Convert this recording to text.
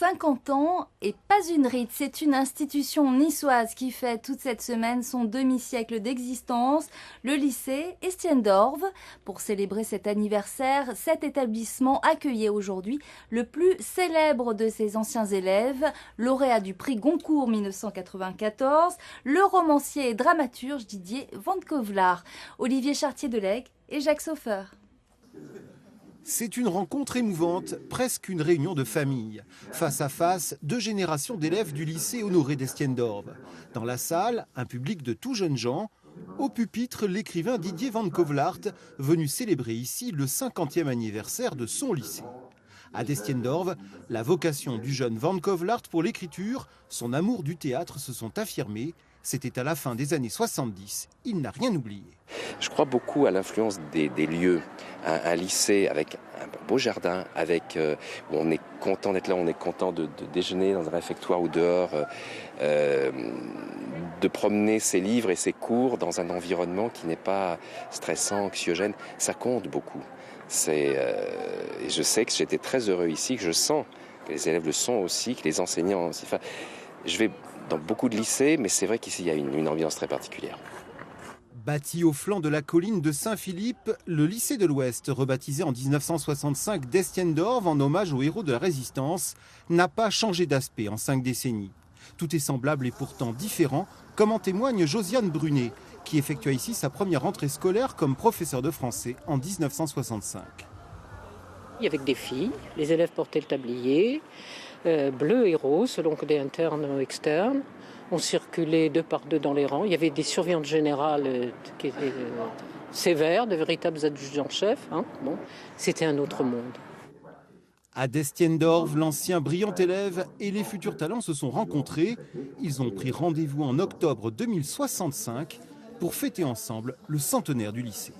50 ans et pas une ride. C'est une institution niçoise qui fête toute cette semaine son demi-siècle d'existence, le lycée Estienne-d'Orves. Pour célébrer cet anniversaire, cet établissement accueillait aujourd'hui le plus célèbre de ses anciens élèves, lauréat du prix Goncourt 1994, le romancier et dramaturge Didier Van Cauwelaert, Olivier Chartier-Delègue et Jacques Sauffer. C'est une rencontre émouvante, presque une réunion de famille. Face à face, deux générations d'élèves du lycée Honoré d'Estienne-d'Orves. Dans la salle, un public de tout jeunes gens. Au pupitre, l'écrivain Didier Van Cauwelaert, venu célébrer ici le 50e anniversaire de son lycée. À d'Estienne-d'Orves, la vocation du jeune Van Cauwelaert pour l'écriture, son amour du théâtre se sont affirmés. C'était à la fin des années 70. Il n'a rien oublié. Je crois beaucoup à l'influence des lieux. Un lycée avec un beau jardin, où on est content d'être là, on est content de déjeuner dans un réfectoire ou dehors, de promener ses livres et ses cours dans un environnement qui n'est pas stressant, anxiogène. Ça compte beaucoup. Et je sais que j'étais très heureux ici, que je sens que les élèves le sont aussi, que les enseignants aussi. Enfin, je vais dans beaucoup de lycées, mais c'est vrai qu'ici, il y a une ambiance très particulière. Bâti au flanc de la colline de Saint-Philippe, le lycée de l'Ouest, rebaptisé en 1965 d'Estienne-d'Orves en hommage aux héros de la Résistance, n'a pas changé d'aspect en 5 décennies. Tout est semblable et pourtant différent, comme en témoigne Josiane Brunet, qui effectua ici sa première rentrée scolaire comme professeur de français en 1965. Il y avait des filles, les élèves portaient le tablier, bleu et rose, selon que des internes ou externes. On circulait 2 par 2 dans les rangs. Il y avait des surveillantes générales qui étaient sévères, de véritables adjudants-chefs. Bon, c'était un autre monde. À d'Estienne-d'Orves, l'ancien brillant élève et les futurs talents se sont rencontrés. Ils ont pris rendez-vous en octobre 2065 pour fêter ensemble le centenaire du lycée.